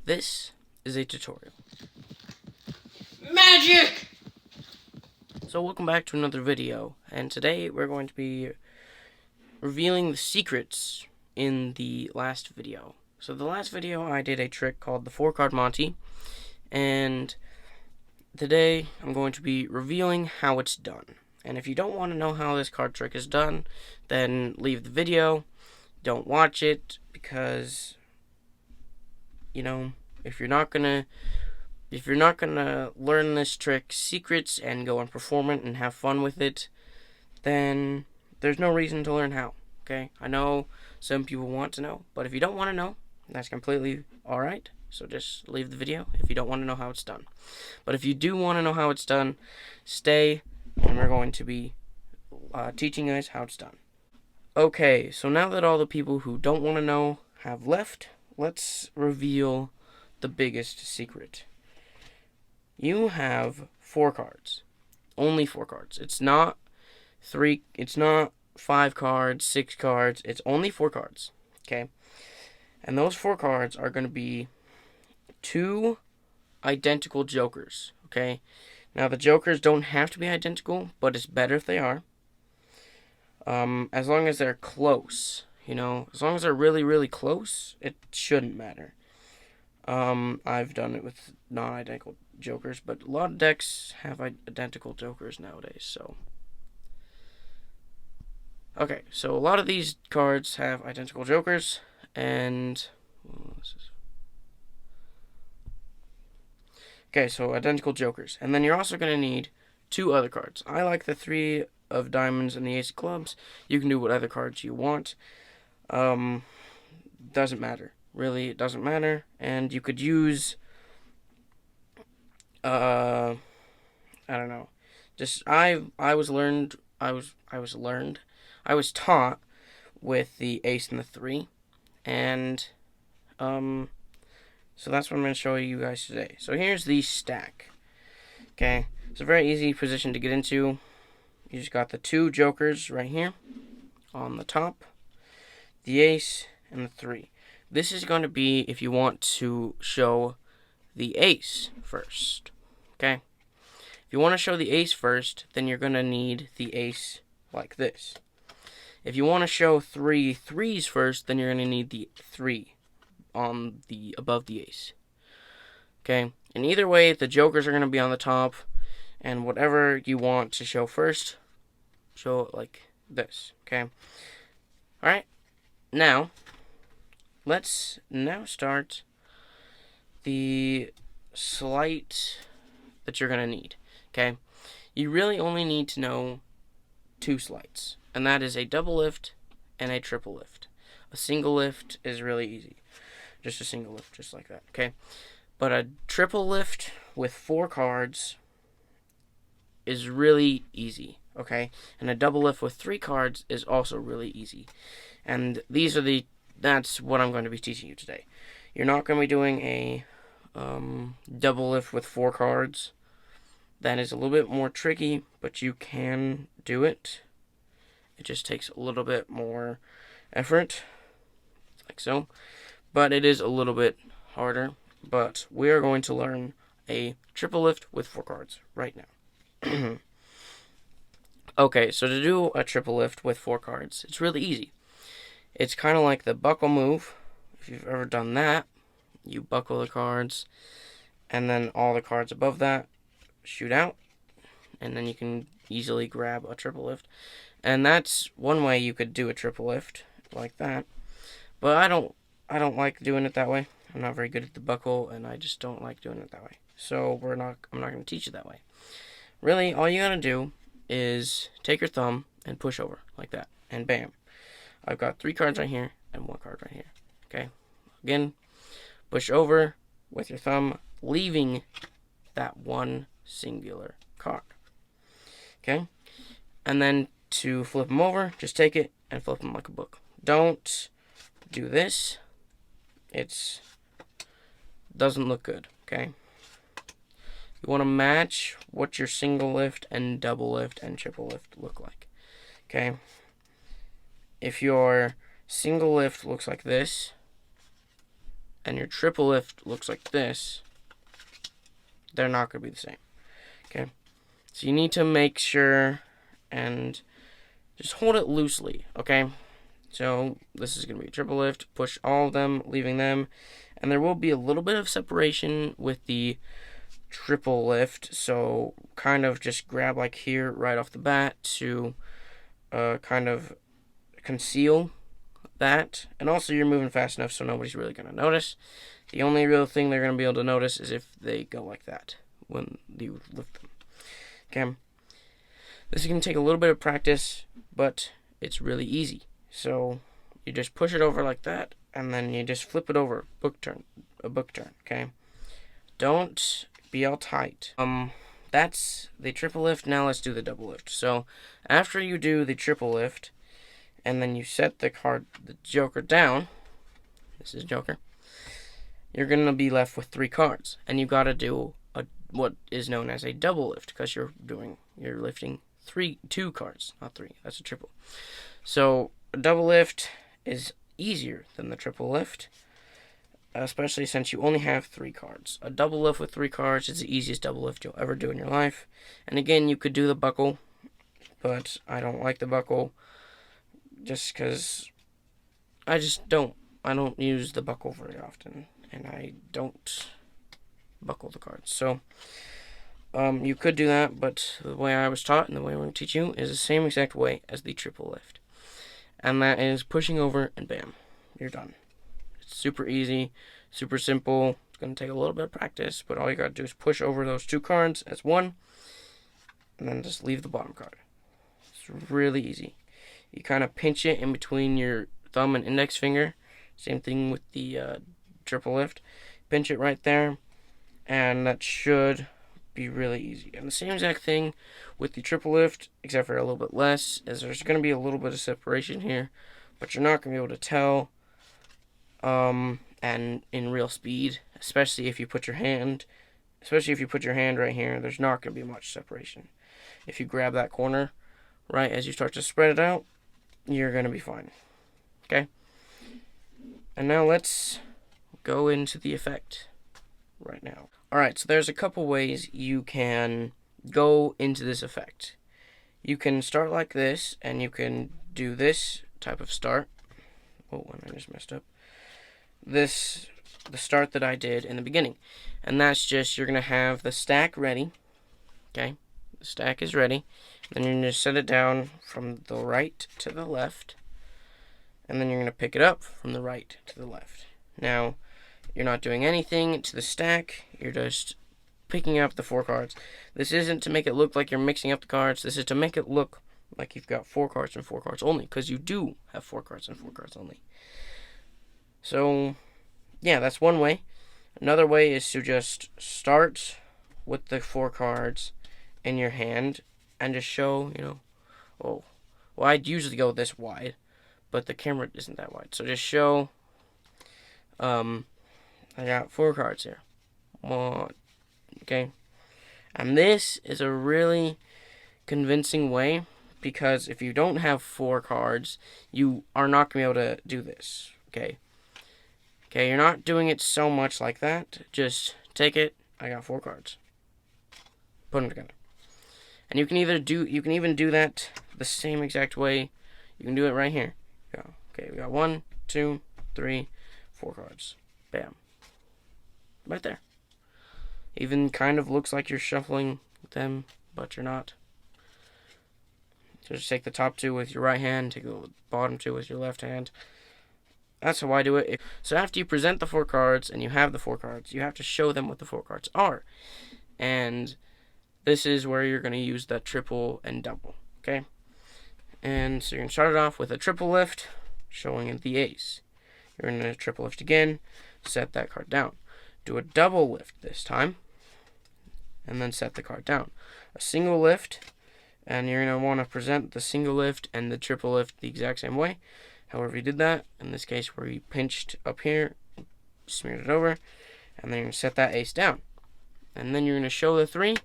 This is a tutorial. Magic! So welcome back to another video, and today we're going to be revealing the secrets in the last video. So the last video I did a trick called the 4-card Monte, and today I'm going to be revealing how it's done. And if you don't want to know how this card trick is done, then leave the video, don't watch it, because, you know, if you're not gonna learn this trick secrets and go and perform it and have fun with it, then there's no reason to learn how. Okay, I know some people want to know, but if you don't want to know, that's completely alright. So just leave the video if you don't want to know how it's done. But if you do want to know how it's done, stay, and we're going to be teaching you guys how it's done. Okay, so now that all the people who don't want to know have left, let's reveal the biggest secret. You have 4 cards. Only 4 cards. It's not 5 cards, 6 cards. It's only 4 cards. Okay? And those 4 cards are going to be 2 identical jokers. Okay? Now, the jokers don't have to be identical, but it's better if they are. As long as they're close. You know, as long as they're really, really close, it shouldn't matter. I've done it with non-identical jokers, but a lot of decks have identical jokers nowadays, so. Okay, so a lot of these cards have identical jokers, and. Okay, so identical jokers. And then you're also going to need 2 other cards. I like the 3 of diamonds and the ace of clubs. You can do what other cards you want. Doesn't matter. Really, it doesn't matter. And you could use, I don't know. Just I was taught with the ace and the 3, and so that's what I'm going to show you guys today. So here's the stack. Okay, it's a very easy position to get into. You just got the 2 jokers right here on the top, the ace and the 3. This is going to be if you want to show the ace first. Okay? If you want to show the ace first, then you're going to need the ace like this. If you want to show 3 threes first, then you're going to need the 3 on the above the ace. Okay? And either way, the jokers are going to be on the top, and whatever you want to show first, show it like this. Okay? Alright? Now, let's now start the sleight that you're going to need. Okay? You really only need to know 2 sleights, and that is a double lift and a triple lift. A single lift is really easy. Just a single lift, just like that. Okay? But a triple lift with 4 cards is really easy. Okay? And a double lift with 3 cards is also really easy. And that's what I'm going to be teaching you today. You're not going to be doing a double lift with 4 cards. That is a little bit more tricky, but you can do it. It just takes a little bit more effort, like so. But it is a little bit harder. But we are going to learn a triple lift with 4 cards right now. Okay, so to do a triple lift with 4 cards, it's really easy. It's kind of like the buckle move. If you've ever done that, you buckle the cards, and then all the cards above that shoot out, and then you can easily grab a triple lift. And that's one way you could do a triple lift, like that. But I don't like doing it that way. I'm not very good at the buckle, and I just don't like doing it that way. So I'm not going to teach you that way. Really, all you gotta do is take your thumb and push over, like that, and bam. I've got 3 cards right here and 1 card right here. Okay? Again, push over with your thumb, leaving that 1 singular card. Okay? And then to flip them over, just take it and flip them like a book. Don't do this. It doesn't look good. Okay? You want to match what your single lift and double lift and triple lift look like. Okay? If your single lift looks like this, and your triple lift looks like this, they're not going to be the same. Okay? So you need to make sure and just hold it loosely, okay? So this is going to be a triple lift, push all of them, leaving them, and there will be a little bit of separation with the triple lift, so kind of just grab like here right off the bat to kind of conceal that. And also you're moving fast enough so nobody's really going to notice. The only real thing they're going to be able to notice is if they go like that when you lift them. Okay, this is going to take a little bit of practice, but it's really easy. So you just push it over like that, and then you just flip it over, a book turn, okay? Don't be all tight. That's the triple lift. Now let's do the double lift. So after you do the triple lift, and then you set the joker down, this is joker, you're going to be left with 3 cards, and you got to do what is known as a double lift, because you're lifting 2 cards, not 3. That's a triple. So a double lift is easier than the triple lift, especially since you only have 3 cards. A double lift with 3 cards is the easiest double lift you'll ever do in your life. And again, you could do the buckle, but I don't like the buckle just because I don't use the buckle very often, and I don't buckle the cards. So you could do that, but the way I was taught and the way I'm going to teach you is the same exact way as the triple lift. And that is pushing over and bam, you're done. It's super easy, super simple. It's going to take a little bit of practice, but all you got to do is push over those 2 cards as one, and then just leave the bottom card. It's really easy. You kind of pinch it in between your thumb and index finger. Same thing with the triple lift. Pinch it right there, and that should be really easy. And the same exact thing with the triple lift, except for a little bit less, is there's going to be a little bit of separation here, but you're not going to be able to tell and in real speed, especially if you put your hand right here, there's not going to be much separation. If you grab that corner right as you start to spread it out, you're going to be fine. Okay? And now let's go into the effect right now. Alright, so there's a couple ways you can go into this effect. You can start like this, and you can do this type of start. Oh, and I just messed up. The start that I did in the beginning. And that's just, you're going to have the stack ready. Okay? The stack is ready. Then you're going to set it down from the right to the left. And then you're going to pick it up from the right to the left. Now, you're not doing anything to the stack. You're just picking up the 4 cards. This isn't to make it look like you're mixing up the cards. This is to make it look like you've got 4 cards and 4 cards only, because you do have 4 cards and 4 cards only. So, yeah, that's one way. Another way is to just start with the 4 cards in your hand and just show, well, I'd usually go this wide, but the camera isn't that wide. So just show, I got 4 cards here. Okay? And this is a really convincing way, because if you don't have 4 cards, you are not going to be able to do this. Okay? Okay, you're not doing it so much like that. Just take it. I got 4 cards. Put them together. And you can even do that the same exact way. You can do it right here. Go. Okay, we got 1, 2, 3, 4 cards. Bam. Right there. Even kind of looks like you're shuffling them, but you're not. So just take the top 2 with your right hand, take the bottom 2 with your left hand. That's how I do it. So after you present the 4 cards and you have the 4 cards, you have to show them what the 4 cards are. And this is where you're going to use the triple and double. Okay? And so you're going to start it off with a triple lift, showing the ace. You're going to triple lift again, set that card down. Do a double lift this time, and then set the card down. A single lift, and you're going to want to present the single lift and the triple lift the exact same way. However you did that, in this case where you pinched up here, smeared it over, and then you're going to set that ace down. And then you're going to show the 3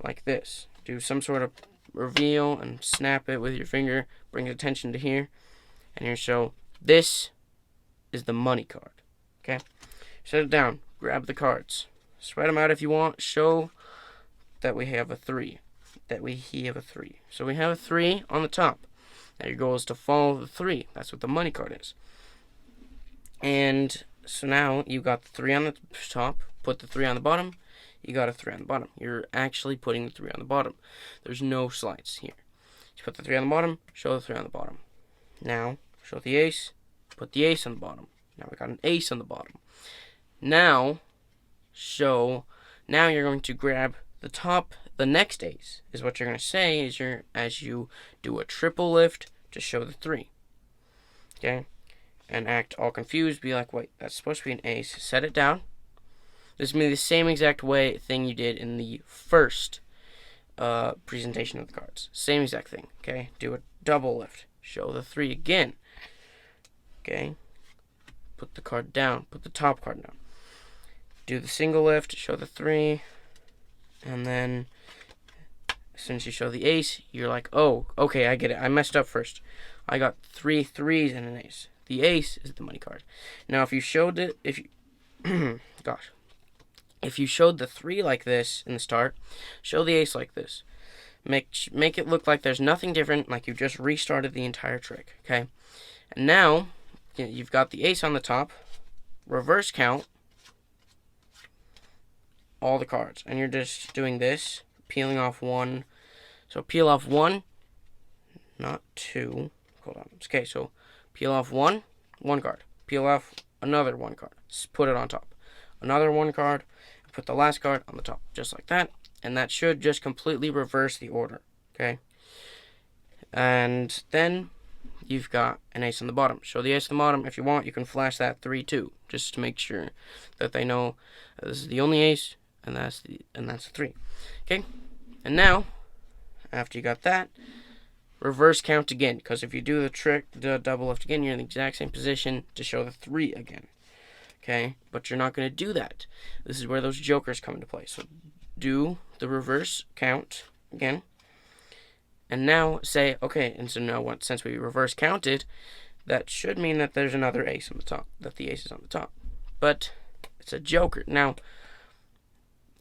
like this. Do some sort of reveal and snap it with your finger, bring attention to here, and you're going to show this is the money card. Okay? Set it down. Grab the cards. Spread them out if you want. Show that we have a 3. So we have a 3 on the top. Now your goal is to follow the 3. That's what the money card is. And so now you got the 3 on the top. Put the 3 on the bottom. You got a 3 on the bottom. You're actually putting the 3 on the bottom. There's no slides here. You put the 3 on the bottom. Show the 3 on the bottom. Now show the ace. Put the ace on the bottom. Now we got an ace on the bottom. Now you're going to grab the top. The next ace is what you're going to say as you do a triple lift to show the 3. Okay? And act all confused. Be like, wait, that's supposed to be an ace. Set it down. This is going to be the same exact thing you did in the first presentation of the cards. Same exact thing. Okay? Do a double lift. Show the 3 again. Okay? Put the card down. Put the top card down. Do the single lift. Show the 3. And then as soon as you show the ace, you're like, oh, okay, I get it. I messed up first. I got 3 3s and an ace. The ace is the money card. Now, if you showed it, if you showed the 3 like this in the start, show the ace like this. Make it look like there's nothing different, like you just restarted the entire trick. Okay, and now you've got the ace on the top. Reverse count all the cards, and you're just doing this, peeling off 1. So peel off 1, not 2. Hold on. Okay, so peel off 1 card. Peel off another 1 card. Put it on top. Another 1 card. Put the last card on the top, just like that. And that should just completely reverse the order. Okay. And then you've got an ace on the bottom. Show the ace on the bottom. If you want, you can flash that 3 too, just to make sure that they know this is the only ace, and that's the 3. Okay. And now, after you got that, reverse count again, because if you do the double lift again, you're in the exact same position to show the 3 again. Okay, but you're not going to do that. This is where those jokers come into play. So do the reverse count again, and now say, okay, and so now since we reverse counted, that should mean that there's another ace on the top, that the ace is on the top, but it's a joker. Now,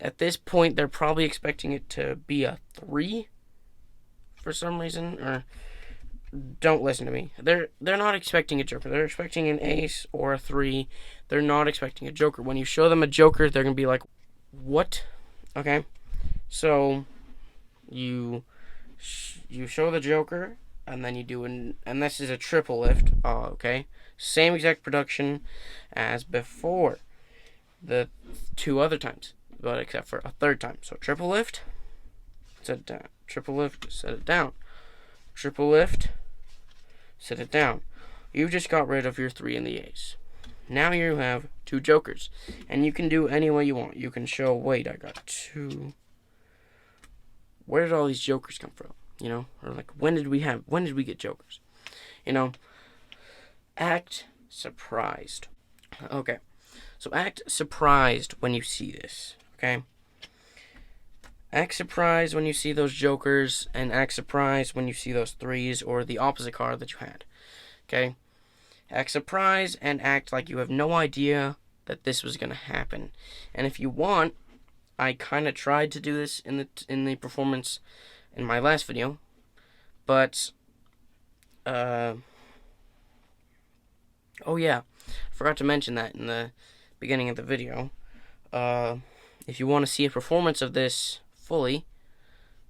at this point, they're probably expecting it to be a 3 for some reason, or don't listen to me. They're not expecting a joker. They're expecting an ace or a 3. They're not expecting a joker. When you show them a joker, they're gonna be like, "What?" Okay, so you show the joker, and then you do and this is a triple lift. Okay, same exact production as before, the 2 other times, but except for a 3rd time. So triple lift, set it down. Triple lift, set it down. Triple lift, set it down. You just got rid of your 3 in the ace. Now you have 2 jokers, and you can do any way you want. You can show, wait, I got 2. Where did all these jokers come from? You know, or like, when did we get jokers? You know, act surprised. Okay, so act surprised when you see this. Okay. Act surprised when you see those jokers, and act surprised when you see those 3s or the opposite card that you had. Okay? Act surprised and act like you have no idea that this was going to happen. And if you want, I kind of tried to do this in the performance in my last video, but oh yeah, I forgot to mention that in the beginning of the video. If you want to see a performance of this fully,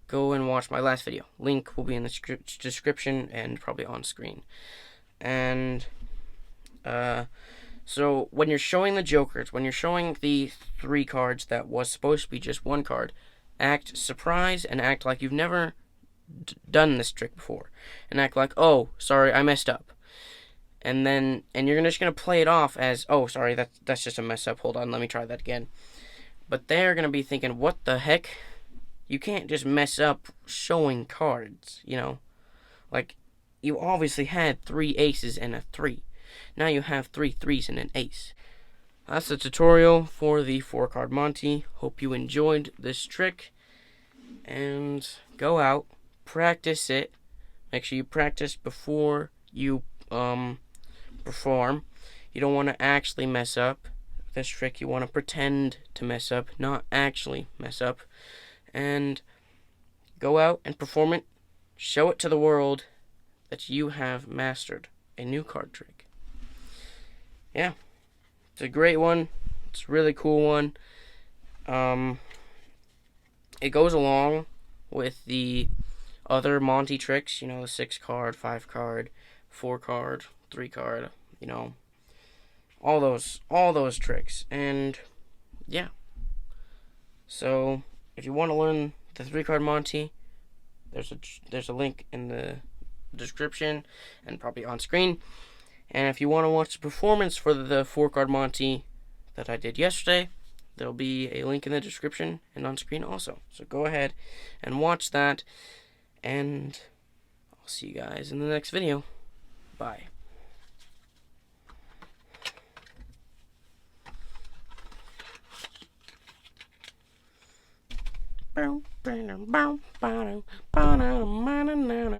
go and watch my last video. Link will be in the description and probably on screen. And so when you're showing the jokers, when you're showing the 3 cards that was supposed to be just 1 card, act surprised and act like you've never done this trick before, and act like, oh, sorry, I messed up. And you're just gonna play it off as, oh, sorry, that's just a mess up. Hold on, let me try that again. But they're gonna be thinking, what the heck? You can't just mess up showing cards, you know? Like, you obviously had 3 aces and a 3. Now you have 3 3s and an ace. That's the tutorial for the 4-card Monte. Hope you enjoyed this trick. And go out, practice it. Make sure you practice before you perform. You don't want to actually mess up. this trick you want to pretend to mess up, not actually mess up, and go out and perform it. Show it to the world that you have mastered a new card trick. Yeah, it's a great one. It's a really cool one. It goes along with the other Monte tricks, the 6 card, 5 card, 4 card, 3 card, all those tricks. And yeah. So if you want to learn the 3 card Monte, there's a link in the description and probably on screen. And if you want to watch the performance for the 4 card Monte that I did yesterday, there'll be a link in the description and on screen also. So go ahead and watch that, and I'll see you guys in the next video. Bye.